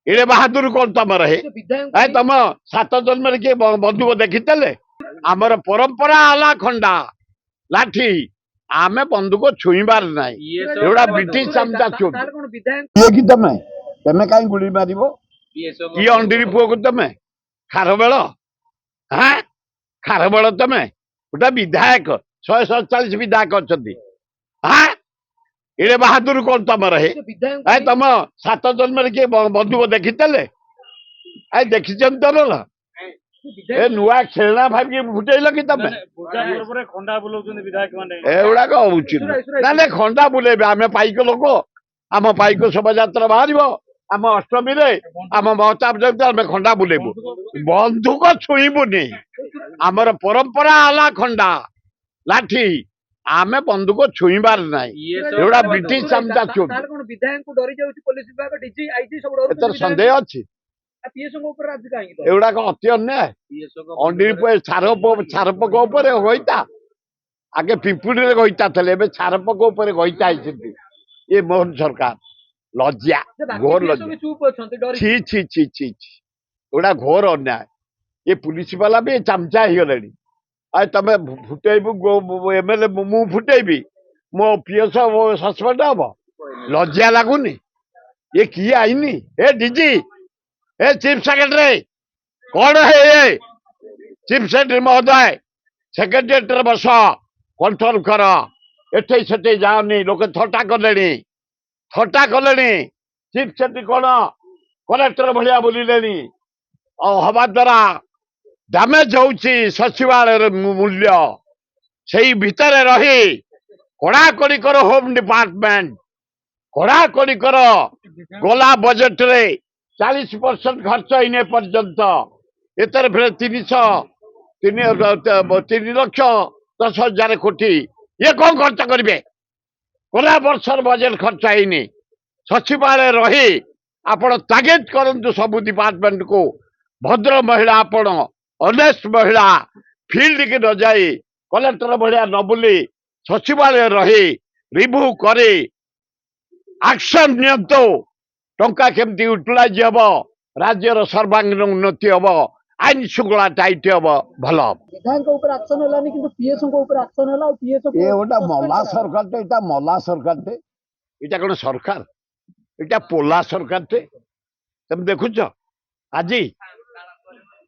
एड़े बहादुर कौन तुम रहे तुम 7 जन्म किए बंधुक देखीते आमर परंपरा आला खंडा लाठी आमे बंधुक छुईबार ना एगुड़ा ब्रिटिश चमचा ये कि तमे तमे कहीं गुड़ी मार ये अंडीरी पुओ को तमे खारबेल हाँ खारबेल तमे गोटे विधायक 147 विधायक अच्छा हाँ एड़े बहादुर कौन तुम रहे तुम 7 जन्म किए बंधुक देखीते देखी तो ए नुआ खेलना भाई फुटेल कि तमे एगुड़ाक उचित ना ना खंडा बुलेबे आम पाइक लोक आम पाइक शोभायात्रा बाहर आम अष्टमी आम महताब आम खंडा बुलेबू बंधुक छुईबुनि आमर परंपरा आला खंडा लाठी आमे बंधुक छुईबार ना एगुड़ा ब्रिटिश चमचा सन्देह अच्छी एगुड़ाक अति अन्याय अंडी छारपक गईता आगे पिंपुड़ी गईता थे छारपक गईता ये मोहन सरकार लज्जा घोर लज्जा छी छी छी छी एगुड़ा घोर अन्याय ये पुलिस वाला भी चमचा हो गले तमें फुटेबू एमएलए मु फुटेबी मो पीएस सस्पेंड हम लज्जा लगुनि ये किए आईनी ए डीजी ए चीफ सेक्रेटरी कौन है ये चीफ सेक्रेटरी महोदय सेक्रेटरी बस कंट्रोल कर एटे सेटे जाओनी लोक थटा कले चीफ सेक्रेटरी कौन कलेक्टर भाया बोलिले हवा द्वारा डैमेज होउची सचिवालय मूल्य से भितर रही कड़ाकड़ी कर होम डिपार्टमेंट कड़ाकड़ी कर गला बजेट रे 40% खर्च इने पर्यंत एतर फिर 3,10,000 कोटी ये कौन खर्च करेंगे गला वर्षर बजेट खर्च होनी सचिवालय रही आपण तागेद करंतु सबु डिपार्टमेंट को भद्र महिला आपण ऑनेस्ट महिला फील्ड की न जाई कलेक्टर भाया न बुली सचिवालय रही रिव्यू करे एक्शन नियंतु टंका केमती यूटिलाइज हम राज्यर सर्वांगीन उन्नति हम आईन श्रृंखला टाइट हम भल मला सरकार मला सरकार यहाँ कौन सरकार यहाँ पोला सरकार तुम देखुच आज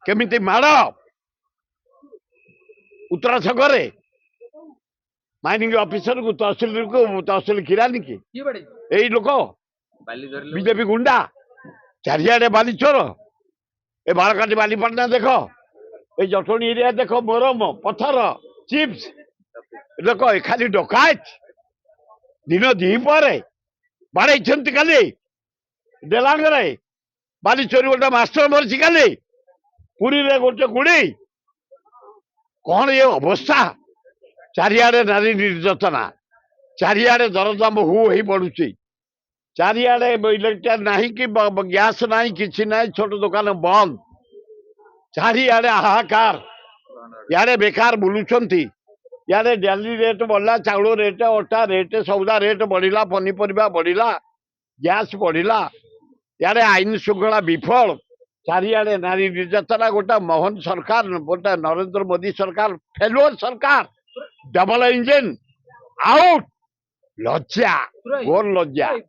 केमिति माड़ उत्तरा छकरे माइनिंग ऑफिसर को तहसिल किरानी की यही लोक बीजेपी गुंडा चारियाडे बाली चोर ए बालकाटी बालीपाटना देख ए जटणी एरिया देख मोरम पथर चिप्स देख खाली डकायत दिन दीपर बाड़े खाली डेलांगे बाली चोरी गोटे मास्टर मरी खाली पुरी रे गोटे गुड़ी कौन ये अवस्था चारियाडे नारी निर्यातना चारियाडे दरदाम हु ही बढ़ुची चारियाडे इलेक्ट्रिक नहीं कि गैस नहीं किसी नहीं छोट दुकान बंद चारियाडे हाहाकार यारे बेकार बुलुचंती यारे डेली रेट बढ़ला चाउल रेट अटा रेट सौदा रेट बढ़िला पनीपरिया बढ़िला गैस बढ़िला यारे आईन श्रृंखला विफल चारियाडे नारी निर्यातना गोटा मोहन सरकार गोटा नरेंद्र मोदी सरकार फेलुअर सरकार डबल इंजिन आउट लज्जा घोर लज्जा।